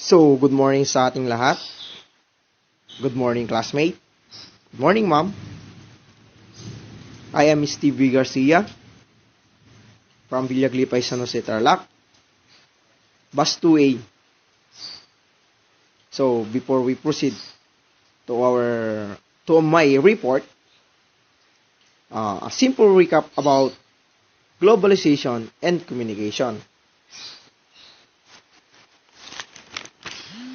So, good morning sa ating lahat. Good morning, classmate. Good morning, ma'am. I am Esteve Garcia from Villaglipay, San Jose, Tarlac, Bus 2A. So, before we proceed to my report, a simple recap about globalization and communication.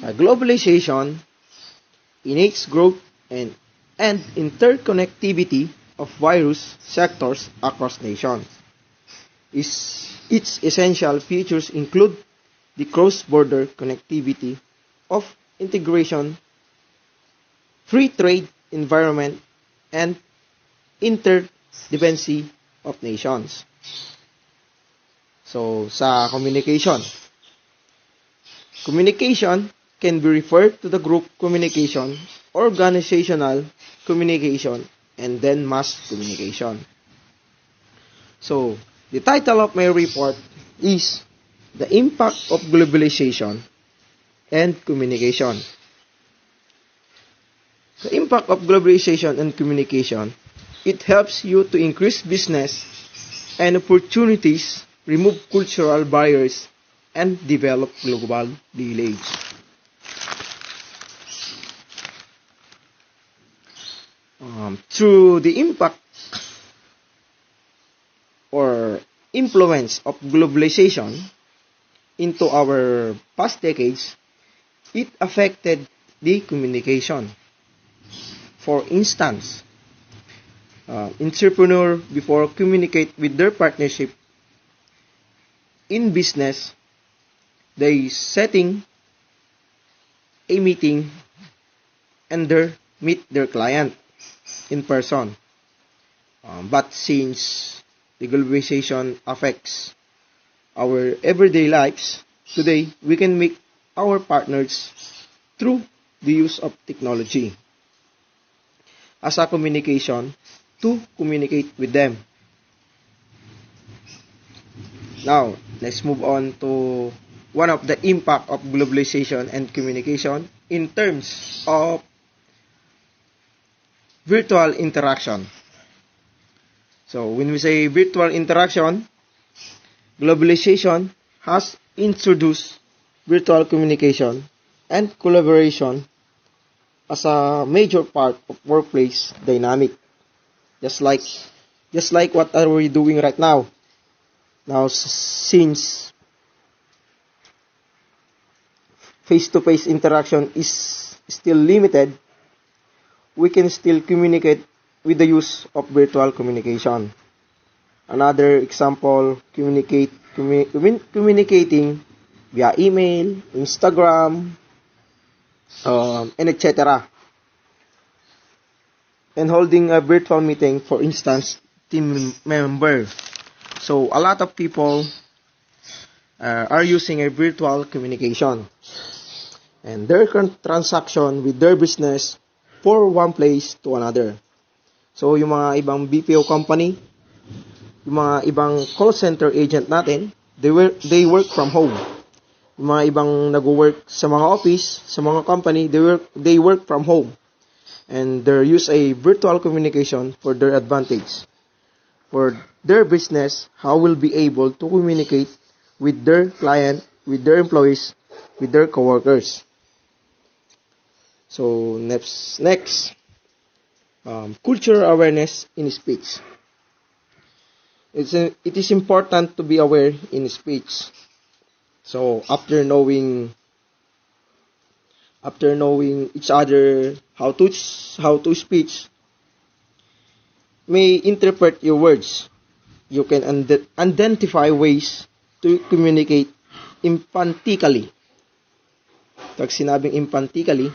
Globalization, innate growth and interconnectivity of various sectors across nations. Its essential features include the cross-border connectivity of integration, free trade environment, and interdependency of nations. So, sa communication can be referred to the group communication, organizational communication, and then mass communication. So, the title of my report is The Impact of Globalization and Communication. The impact of globalization and communication, it helps you to increase business and opportunities, remove cultural barriers, and develop global village. Through the impact or influence of globalization into our past decades, it affected the communication. For instance, entrepreneurs before communicate with their partnership in business, they setting a meeting and meet their client in person. But since the globalization affects our everyday lives, today we can meet our partners through the use of technology as a communication to communicate with them. Now, let's move on to one of the impact of globalization and communication in terms of virtual interaction. So, when we say virtual interaction, globalization has introduced virtual communication and collaboration as a major part of workplace dynamic. Just like what are we doing right now. Now, since face-to-face interaction is still limited, we can still communicate with the use of virtual communication. Another example, communicating via email, Instagram, and etc. And holding a virtual meeting, for instance, team member. So, a lot of people are using a virtual communication. And their transaction with their business for one place to another. So, yung mga ibang BPO company, yung mga ibang call center agent natin, they work from home. Yung mga ibang nag-work sa mga office, sa mga company, they work from home. And they use a virtual communication for their advantage. For their business, how will be able to communicate with their client, with their employees, with their coworkers. So, next, cultural awareness in speech. It is important to be aware in speech. So, after knowing each other how to speak, may interpret your words. You can identify ways to communicate emphatically. Pag sinabing emphatically,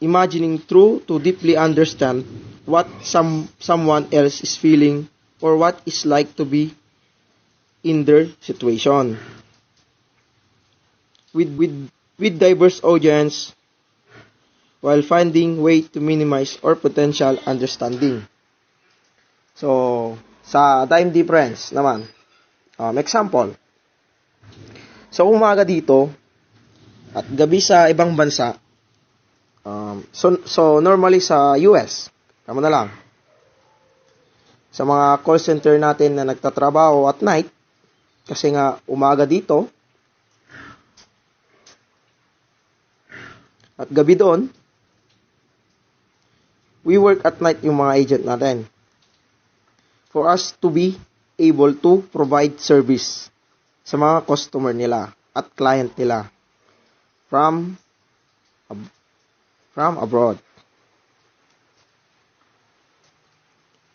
imagining through to deeply understand what someone else is feeling or what it's like to be in their situation. With diverse audience, while finding way to minimize or potential understanding. So, sa time difference naman, example, So, umaga dito at gabi sa ibang bansa. So normally sa US, tama na lang. Sa mga call center natin na nagtatrabaho at night, kasi nga umaga dito at gabi doon, we work at night yung mga agent natin. For us to be able to provide service sa mga customer nila at client nila from abroad.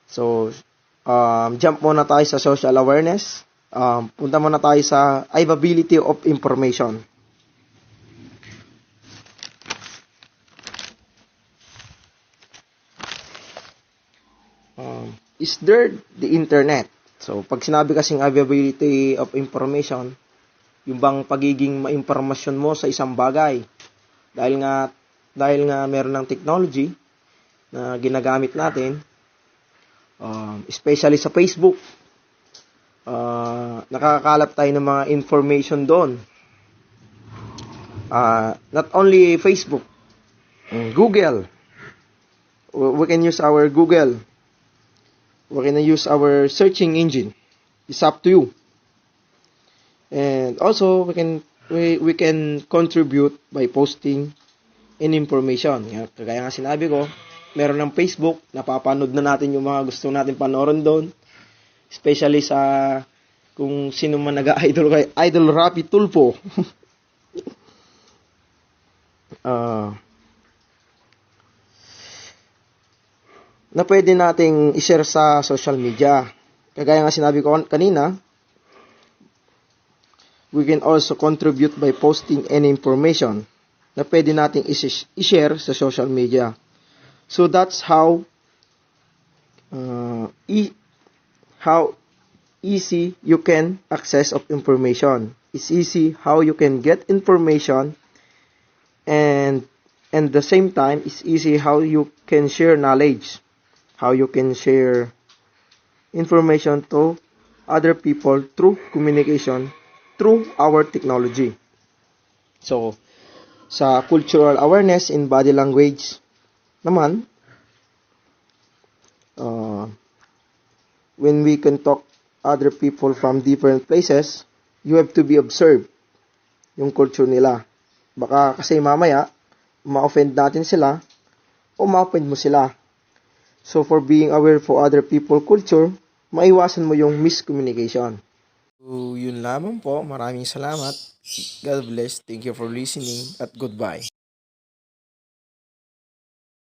So, jump muna tayo sa social awareness. Punta muna tayo sa availability of information. Is there the internet? So, pag sinabi kasing availability of information, yung bang pagiging ma-impormasyon mo sa isang bagay. Dahil nga meron ng technology na ginagamit natin, especially sa Facebook, nakakakalap tayo ng mga information doon. Not only Facebook, Google. We can use our Google. We can use our searching engine. It's up to you. And also, we can contribute by posting in information. Kagaya nga sinabi ko, meron ng Facebook, napapanood na natin yung mga gusto natin panoorin doon. Especially sa kung sino man nag-idol kay Idol Rapi Tulfo. Na pwede nating i-share sa social media. Kagaya nga sinabi ko kanina, we can also contribute by posting any information na pwede nating i-share sa social media. So that's how easy you can access of information. It's easy how you can get information, and the same time it's easy how you can share knowledge, how you can share information to other people through communication through our technology. So, sa cultural awareness in body language naman, when we can talk other people from different places, you have to be observed yung culture nila. Baka kasi mamaya, ma-offend natin sila o ma-offend mo sila. So, for being aware for other people culture, maiwasan mo yung miscommunication. So, yun lamang po. Maraming salamat. God bless. Thank you for listening at goodbye.